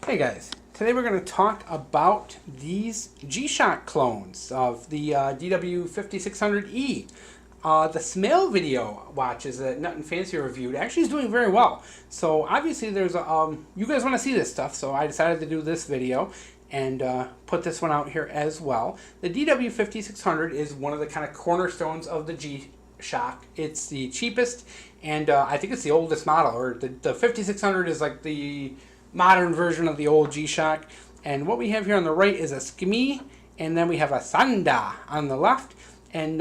Hey guys, today we're going to talk about these G-Shock clones of the DW5600E. The Smael video watches that Nut and Fancy reviewed actually is doing very well. So obviously there's a, you guys want to see this stuff, so I decided to do this video and put this one out here as well. The DW5600 is one of the kind of cornerstones of the G-Shock. It's the cheapest, and I think it's the oldest model, or the 5600 is like the modern version of the old G-Shock. And what we have here on the right is a Skmei, and then we have a Sanda on the left. And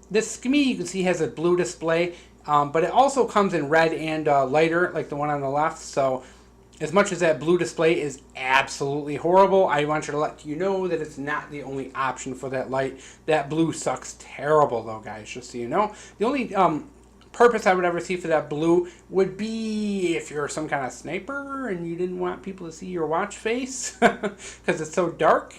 this Skmei, you can see, has a blue display, but it also comes in red and lighter, like the one on the left. So as much as that blue display is absolutely horrible, I want you to let you know that it's not the only option for that light. That blue sucks terrible, though, guys, just so you know. The only purpose I would ever see for that blue would be if you're some kind of sniper and you didn't want people to see your watch face because it's so dark.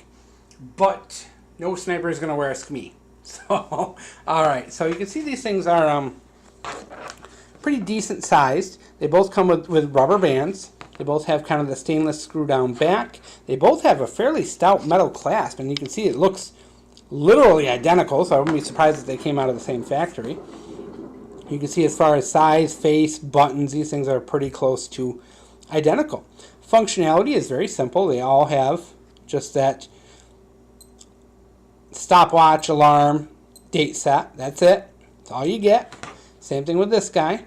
But no sniper is going to wear a Skmei. So, alright, so you can see these things are pretty decent sized. They both come with rubber bands. They both have kind of the stainless screw down back. They both have a fairly stout metal clasp, and you can see it looks literally identical, so I wouldn't be surprised if they came out of the same factory. You can see as far as size, face, buttons, these things are pretty close to identical. Functionality is very simple. They all have just that stopwatch, alarm, date set. That's it. That's all you get. Same thing with this guy.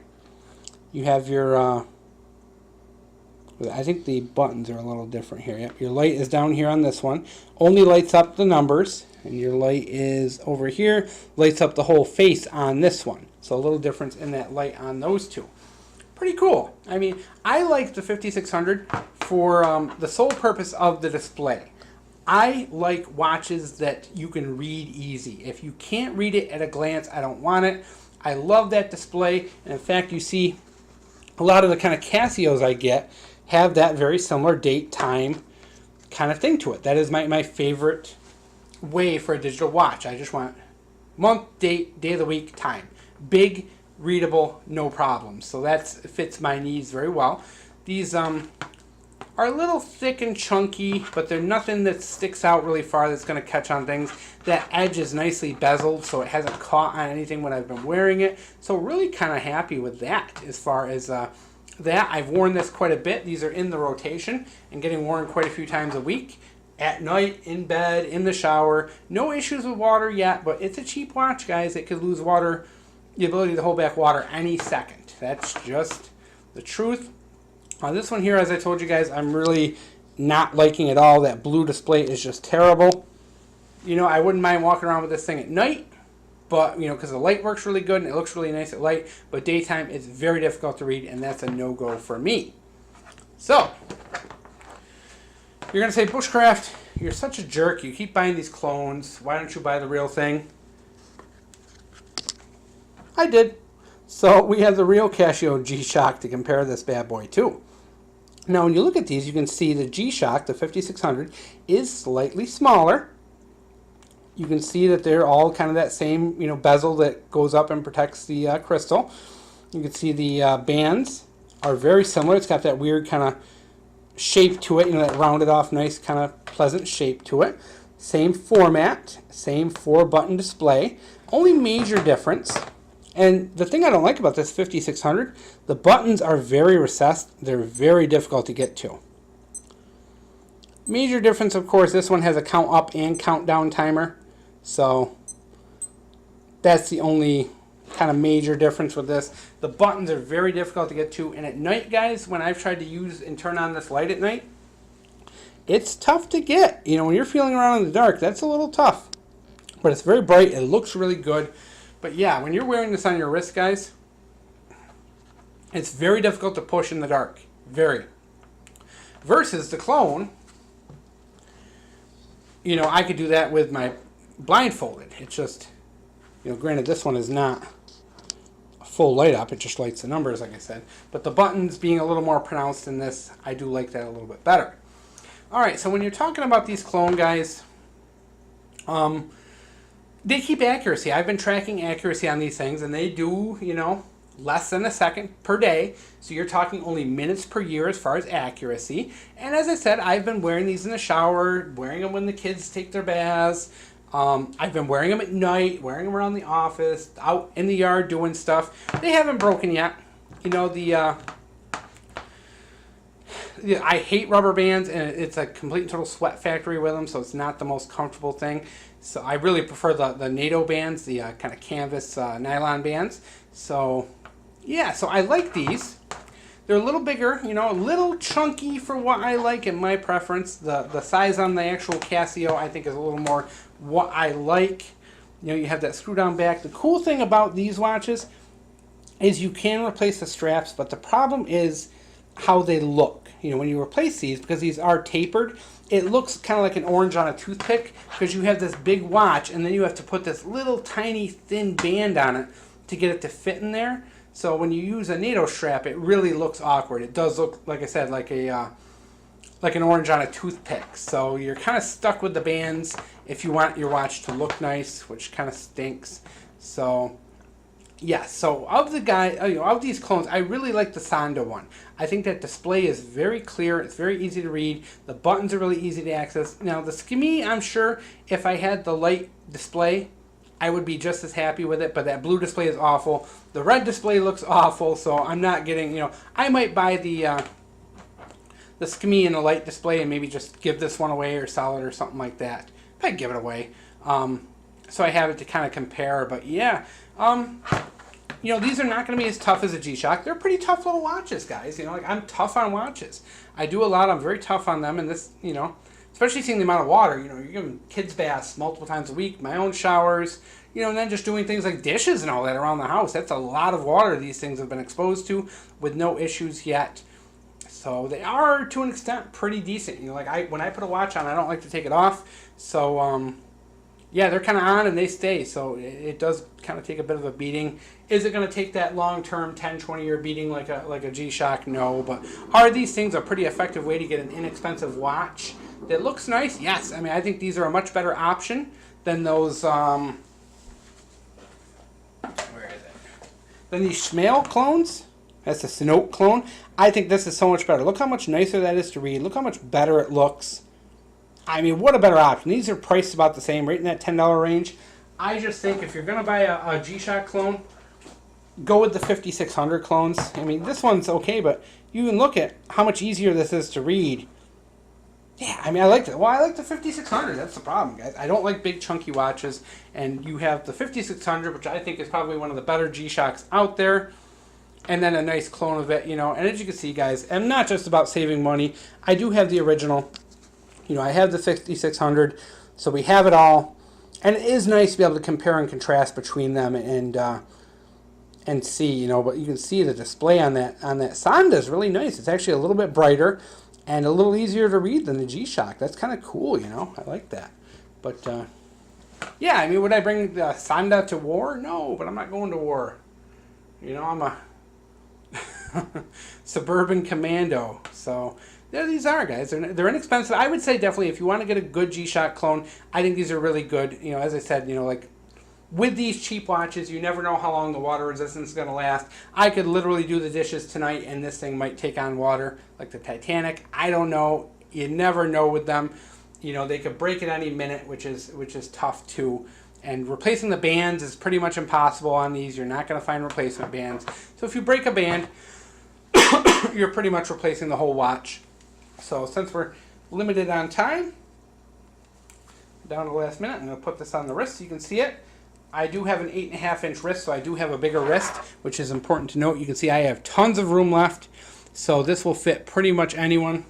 You have your, I think the buttons are a little different here. Yep, your light is down here on this one. Only lights up the numbers. And your light is over here, lights up the whole face on this one. So a little difference in that light on those two. Pretty cool. I mean, I like the 5600 for the sole purpose of the display. I like watches that you can read easy. If you can't read it at a glance, I don't want it. I love that display. And in fact, you see a lot of the kind of Casios I get have that very similar date, time kind of thing to it. That is my favorite way for a digital watch. I just want month, date, day of the week, time. Big, readable, no problems. So that fits my needs very well. These are a little thick and chunky, but they're nothing that sticks out really far that's going to catch on things. That edge is nicely bezeled, so it hasn't caught on anything when I've been wearing it. So really kind of happy with that as far as that. I've worn this quite a bit. These are in the rotation and getting worn quite a few times a week. At night, in bed, in the shower. No issues with water yet, but it's a cheap watch, guys. It could lose water, the ability to hold back water any second. That's just the truth. This one here, as I told you guys, I'm really not liking at all. That blue display is just terrible. You know, I wouldn't mind walking around with this thing at night, but, you know, because the light works really good and it looks really nice at light, but daytime it's very difficult to read, and that's a no-go for me. So, you're going to say, Bushcraft, you're such a jerk. You keep buying these clones. Why don't you buy the real thing? I did. So we have the real Casio G-Shock to compare this bad boy to. Now, when you look at these, you can see the G-Shock, the 5600, is slightly smaller. You can see that they're all kind of that same, you know, bezel that goes up and protects the crystal. You can see the bands are very similar. It's got that weird kind of shape to it, you know, that rounded off, nice kind of pleasant shape to it. Same format, same 4-button display. Only major difference, and the thing I don't like about this 5600, the buttons are very recessed. They're very difficult to get to. Major difference, of course, this one has a count up and count down timer. So that's the only kind of major difference with this. The buttons are very difficult to get to, and at night, guys, when I've tried to use and turn on this light at night, it's tough to get. You know, when you're feeling around in the dark, that's a little tough. But it's very bright. It looks really good. But yeah, when you're wearing this on your wrist, guys, it's very difficult to push in the dark. Very. Versus the clone, you know, I could do that with my blindfolded. It's just, you know, granted, this one is not a full light up. It just lights the numbers, like I said. But the buttons being a little more pronounced in this, I do like that a little bit better. Alright, so when you're talking about these clone guys, they keep accuracy. I've been tracking accuracy on these things, and they do, you know, less than a second per day. So you're talking only minutes per year as far as accuracy. And as I said, I've been wearing these in the shower, wearing them when the kids take their baths. I've been wearing them at night, wearing them around the office, out in the yard doing stuff. They haven't broken yet. You know, I hate rubber bands, and it's a complete and total sweat factory with them, so it's not the most comfortable thing. So I really prefer the NATO bands, the kind of canvas nylon bands. So yeah, so I like these. They're a little bigger, you know, a little chunky for what I like and my preference. The size on the actual Casio I think is a little more what I like. You know, you have that screw down back. The cool thing about these watches is you can replace the straps, but the problem is how they look. You know, when you replace these, because these are tapered, it looks kind of like an orange on a toothpick, because you have this big watch and then you have to put this little tiny thin band on it to get it to fit in there. So when you use a NATO strap, it really looks awkward. It does look, like I said, like an orange on a toothpick. So you're kind of stuck with the bands if you want your watch to look nice, which kind of stinks. So yeah, so of these clones, I really like the Sanda one. I think that display is very clear. It's very easy to read. The buttons are really easy to access. Now the Skmei, I'm sure if I had the light display, I would be just as happy with it, but that blue display is awful. The red display looks awful, so I'm not getting, you know, I might buy the Skmei in the light display and maybe just give this one away or sell it or something like that. I'd give it away. So I have it to kind of compare, but yeah, you know, these are not going to be as tough as a G-Shock. They're pretty tough little watches, guys. You know, like, I'm tough on watches. I do a lot. I'm very tough on them, and this, you know, especially seeing the amount of water. You know, you're giving kids baths multiple times a week, my own showers, you know, and then just doing things like dishes and all that around the house. That's a lot of water these things have been exposed to with no issues yet. So they are, to an extent, pretty decent. You know, like when I put a watch on, I don't like to take it off. So, yeah, they're kind of on and they stay. So it does kind of take a bit of a beating. Is it going to take that long-term 10, 20-year beating like a G-Shock? No. But are these things a pretty effective way to get an inexpensive watch that looks nice? Yes. I mean, I think these are a much better option than those, where is it? Than these Smael clones. That's a Sinote clone. I think this is so much better. Look how much nicer that is to read. Look how much better it looks. I mean, what a better option. These are priced about the same, right in that $10 range. I just think if you're going to buy a G-Shock clone, go with the 5600 clones. I mean, this one's okay, but you can look at how much easier this is to read. Yeah, I mean, I like it. Well, I like the 5600. That's the problem, guys. I don't like big, chunky watches. And you have the 5600, which I think is probably one of the better G-Shocks out there. And then a nice clone of it, you know. And as you can see, guys, I'm not just about saving money. I do have the original. You know, I have the 5600, so we have it all. And it is nice to be able to compare and contrast between them and see, you know. But you can see the display on that Sanda is really nice. It's actually a little bit brighter and a little easier to read than the G-Shock. That's kind of cool, you know. I like that. But, yeah, I mean, would I bring the Sanda to war? No, but I'm not going to war. You know, I'm a suburban commando, so... There these are, guys. They're inexpensive. I would say definitely if you want to get a good G-Shock clone, I think these are really good. You know, as I said, you know, like with these cheap watches, you never know how long the water resistance is going to last. I could literally do the dishes tonight and this thing might take on water like the Titanic. I don't know. You never know with them. You know, they could break at any minute, which is tough too. And replacing the bands is pretty much impossible on these. You're not going to find replacement bands. So if you break a band, you're pretty much replacing the whole watch. So since we're limited on time, down to the last minute, I'm going to put this on the wrist so you can see it. I do have an 8.5-inch wrist, so I do have a bigger wrist, which is important to note. You can see I have tons of room left, so this will fit pretty much anyone.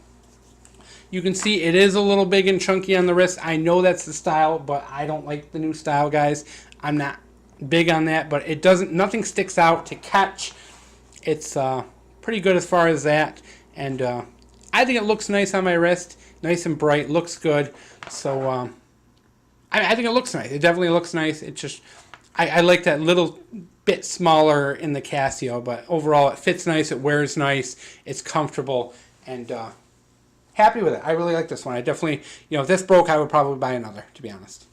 You can see it is a little big and chunky on the wrist. I know that's the style, but I don't like the new style, guys. I'm not big on that, but it doesn't. Nothing sticks out to catch. It's pretty good as far as that, and I think it looks nice on my wrist, nice and bright, looks good. So I think it looks nice. It definitely looks nice. It just I like that little bit smaller in the Casio, but overall it fits nice, it wears nice, it's comfortable, and happy with it. I really like this one. I definitely, you know, if this broke, I would probably buy another, to be honest.